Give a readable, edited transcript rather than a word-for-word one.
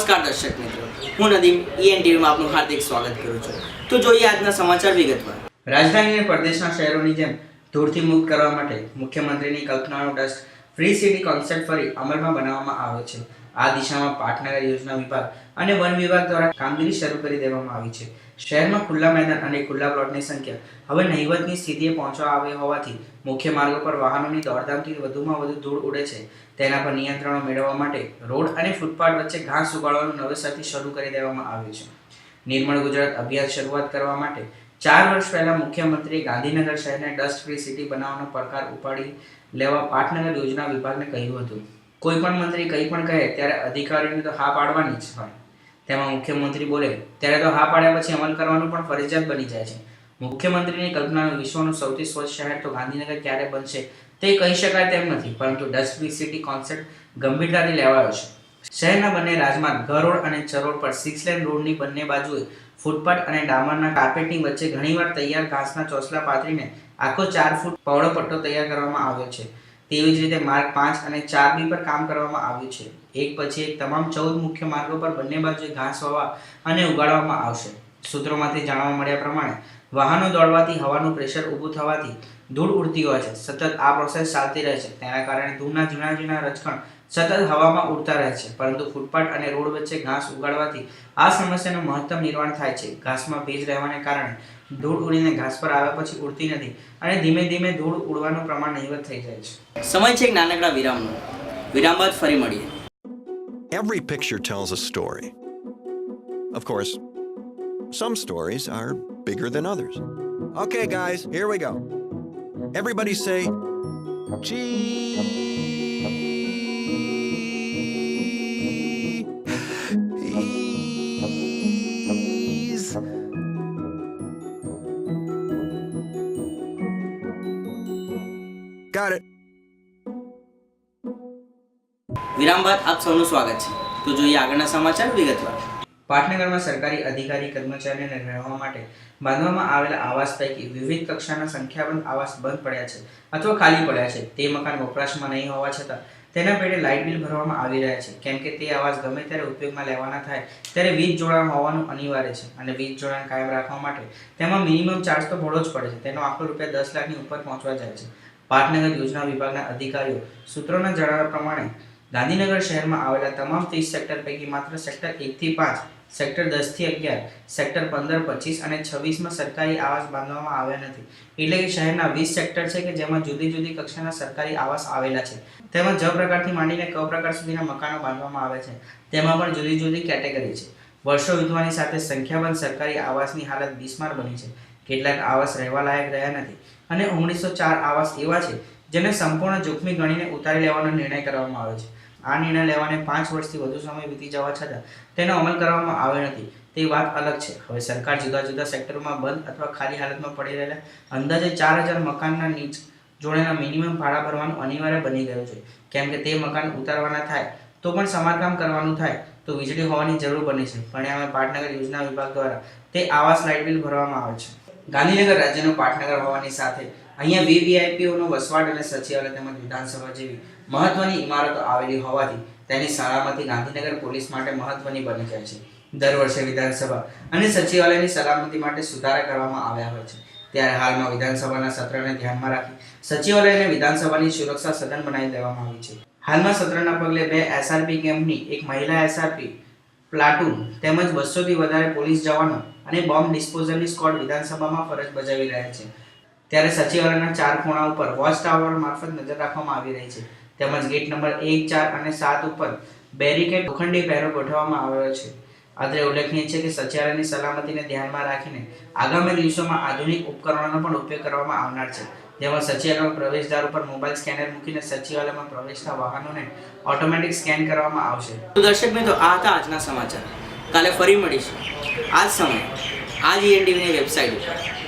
નમસ્કાર દર્શક મિત્રો, હું નદીમ ઈએનટીવીમાં આપનું હાર્દિક સ્વાગત કરું છું. તો જોઈએ આજના સમાચાર વિગતવાર. રાજધાની અને પ્રદેશના શહેરોની જેમ ધૂળથી મુક્ત કરવા માટે મુખ્યમંત્રીની કલ્પનાનો ડસ્ટ ફ્રી સિટી કોન્સેપ્ટ ફરી અમલમાં બનાવવામાં આવ્યો છે. આ દિશામાં પાટનગર યોજના વિભાગ અને વન વિભાગ દ્વારા કામગીરી શરૂ કરી દેવામાં આવી છે. શહેરમાં ખુલ્લા મેદાન અને ખુલ્લા પ્લોટની સંખ્યા હવે નહિવતની સ્થિતિએ પહોંચવા આવી હોવાથી મુખ્ય માર્ગો પર વાહનોની દોડધામથી વધુમાં વધુ ધૂળ ઉડે છે. તેના પર નિયંત્રણો મેળવવા માટે રોડ અને ફૂટપાથ વચ્ચે ઘાસ ઉગાડવાનું નવેસરથી શરૂ કરી દેવામાં આવ્યું છે. નિર્મળ ગુજરાત અભિયાન શરૂઆત કરવા માટે 4 વર્ષ પહેલા મુખ્યમંત્રીએ ગાંધીનગર શહેરને ડસ્ટ ફ્રી સિટી બનાવવાનો પડકાર ઉપાડી લેવા પાટનગર યોજના વિભાગને કહ્યું હતું. કોઈ પણ મંત્રી કંઈ પણ કહે ત્યારે અધિકારીઓને તો હા પાડવાની જ હોય. તેમાં મુખ્યમંત્રી બોલે ત્યારે તો હા પાડ્યા પછી અમલ કરવાનું પણ ફરજિયાત બની જાય છે. મુખ્યમંત્રીની કલ્પનાનું વિશ્વનું સૌથી સ્વચ્છ શહેર તો ગાંધીનગર ક્યારે બનશે તે કહી શકાય તેમ નથી, પરંતુ ડસ્ટ ફ્રી સિટી કોન્સેપ્ટ ગંભીરતાથી લેવાયો છે. શહેરના બંને રાજમાર્ગ ગરોડ અને ચરોડ પર 6 લેન રોડની બંને બાજુએ ફૂટપાથ અને ડામરના કાર્પેટિંગ વચ્ચે ઘણીવાર તૈયાર ઘાસના ચોસલા પાથરીને આખો 4 ફૂટ પહોળો પટ્ટો તૈયાર કરવામાં આવ્યો છે. તેવી જ રીતે માર્ગ 5 અને 4B પર કામ કરવામાં આવ્યું છે. એક પછી એક તમામ 14 મુખ્ય માર્ગો પર બંને બાજુએ ઘાસ વાવવા અને ઉગાડવામાં આવશે. સૂત્રોમાંથી જાણવા મળ્યા પ્રમાણે વાહનો દોડવાથી હવાનું પ્રેશર ઊભું થવાથી ધૂળ ઉડતી હોય છે. સતત આ પ્રોસેસ ચાલતી રહે છે. તેના કારણે ધૂળના ઝીણા રજકણ સતત હવામાં ઉડતા રહે છે. પરંતુ ફૂટપાથ અને રોડ વચ્ચે ઘાસ ઉગાડવાથી આ સમસ્યાનું મહત્તમ નિવારણ થાય છે. ઘાસમાં ભેજ રહેવાને કારણે ધૂળ ઉડીને ઘાસ પર આવ્યા પછી ઉડતી નથી અને ધીમે ધીમે ધૂળ ઉડવાનું પ્રમાણ નહિવત થઈ જાય છે. સમય છે એક નાનકડા વિરામનો. વિરામ બાદ ફરી મળીએ. Every picture tells a story. Of course, some stories are bigger than others. Okay, guys, here we go. Everybody say, cheese. Got it. વિરામ બાદ આપ સૌનું સ્વાગત છે. તો જોઈએ આગળના સમાચાર વિગતવાર. પાટનગરમાં સરકારી અધિકારી કર્મચારીઓને રહેવા માટે બાંધવામાં આવેલા આવાસ પૈકી વિવિધ કક્ષાના સંખ્યાબંધ આવાસ બંધ પડ્યા છે અથવા ખાલી પડ્યા છે. તે મકાન વપરાશમાં નહીં હોવા છતાં તેના પેટે લાઇટ બિલ ભરવામાં આવી રહ્યા છે, કેમ કે તે આવાસ ગમે ત્યારે ઉપયોગમાં લેવાના થાય ત્યારે વીજ જોડાણ હોવાનું અનિવાર્ય છે અને વીજ જોડાણ કાયમ રાખવા માટે તેમાં મિનિમમ ચાર્જ તો ભરવો જ પડે છે. તેનો આંકડો રૂપિયા 10 લાખની ઉપર પહોંચવા જાય છે. પાટનગર યોજના વિભાગના અધિકારીઓ સૂત્રોના જણાવ્યા પ્રમાણે ગાંધીનગર શહેરમાં આવેલા તમામ 30 સેક્ટર પૈકી માત્ર સેક્ટર 1 થી 5, સેક્ટર 10 થી 11, સેક્ટર 15, 25 અને 26માં સરકારી આવાસ બાંધવામાં આવ્યા નથી. એટલે કે શહેરના 20 સેક્ટર છે કે જેમાં જુદી જુદી કક્ષાના સરકારી આવાસ આવેલા છે. તેમાં જ પ્રકારથી માંડીને ક પ્રકાર સુધીના મકાનો બાંધવામાં આવે છે. તેમાં પણ જુદી જુદી કેટેગરી છે. વર્ષો વીતવાની સાથે સંખ્યાબંધ સરકારી આવાસની હાલત બિસ્માર બની છે. કેટલાક આવાસ રહેવા લાયક રહ્યા નથી અને 1904 આવાસ એવા છે જેને સંપૂર્ણ જોખમી ગણીને ઉતારી લેવાનો નિર્ણય કરવામાં આવ્યો છે. આ નિર્ણય લેવાને 5 વર્ષથી વધુ સમય વીતી જવા છતાં તેનો અમલ કરવામાં આવ્યો નથી તે વાત અલગ છે. હવે સરકાર જુદા જુદા સેક્ટરોમાં બંધ અથવા ખાલી હાલતમાં પડી રહેલા અંદાજે 4000 મકાનના નીચ જોડેના મિનિમમ ભાડા ભરવાનું અનિવાર્ય બની ગયું છે, કેમ કે તે મકાન ઉતારવાના થાય તો પણ સમારકામ કરવાનું થાય તો વીજળી હોવાની જરૂર બને છે. પરિણામે પાટનગર યોજના વિભાગ દ્વારા તે આવાસ લાઇટ બિલ ભરવામાં આવે છે. ગાંધીનગર રાજ્યનું પાટનગર હોવાની સાથે અહીંયા વીવીઆઈપીઓનો વસવાટ અને સચિવાલય તેમજ વિધાનસભા જેવી મહત્વની ઇમારતો આવેલી હોવાથી તેની સલામતી ગાંધીનગર પોલીસ માટે મહત્વની બની જાય છે. દર વર્ષે વિધાનસભા અને સચિવાલયની સલામતી માટે સુધારા કરવામાં આવ્યા હોય છે. ત્યારે હાલમાં વિધાનસભાના સત્રને ધ્યાનમાં રાખી સચિવાલયને વિધાનસભાની સુરક્ષા સદન બનાવી દેવામાં આવી છે. હાલમાં સત્રના પગલે 2 એસઆરપી કેમ્પની, એક મહિલા એસઆરપી પ્લાટૂન તેમજ 200 થી વધારે પોલીસ જવાનો અને બોમ્બ ડિસ્પોઝલની સ્ક્વોડ વિધાનસભામાં ફરજ બજાવી રહ્યા છે. ત્યારે સચિવાલયના 4 ખૂણા ઉપર વોચ ટાવર મારફત નજર રાખવામાં આવી રહી છે. તેમજ ગેટ નંબર 1, 4 અને 7 ઉપર બેરિકેડ લોખંડી પહેરો ગોઠવવામાં આવ્યો છે. અત્રે ઉલ્લેખનીય છે કે સચિવાલયની સલામતીને ધ્યાનમાં રાખીને આગામી દિવસોમાં આધુનિક ઉપકરણોનો પણ ઉપયોગ કરવામાં આવનાર છે. જેમાં સચિવાલયના પ્રવેશદ્વાર ઉપર મોબાઈલ સ્કેનર મૂકીને સચિવાલયમાં પ્રવેશતા વાહનોને ઓટોમેટિક સ્કેન કરવામાં આવશે. તો દર્શક મિત્રો, આ હતા આજના સમાચાર. કાલે ફરી મળીશું આ જ સમયે આ જ ઈએનટીવીની વેબસાઇટ ઉપર.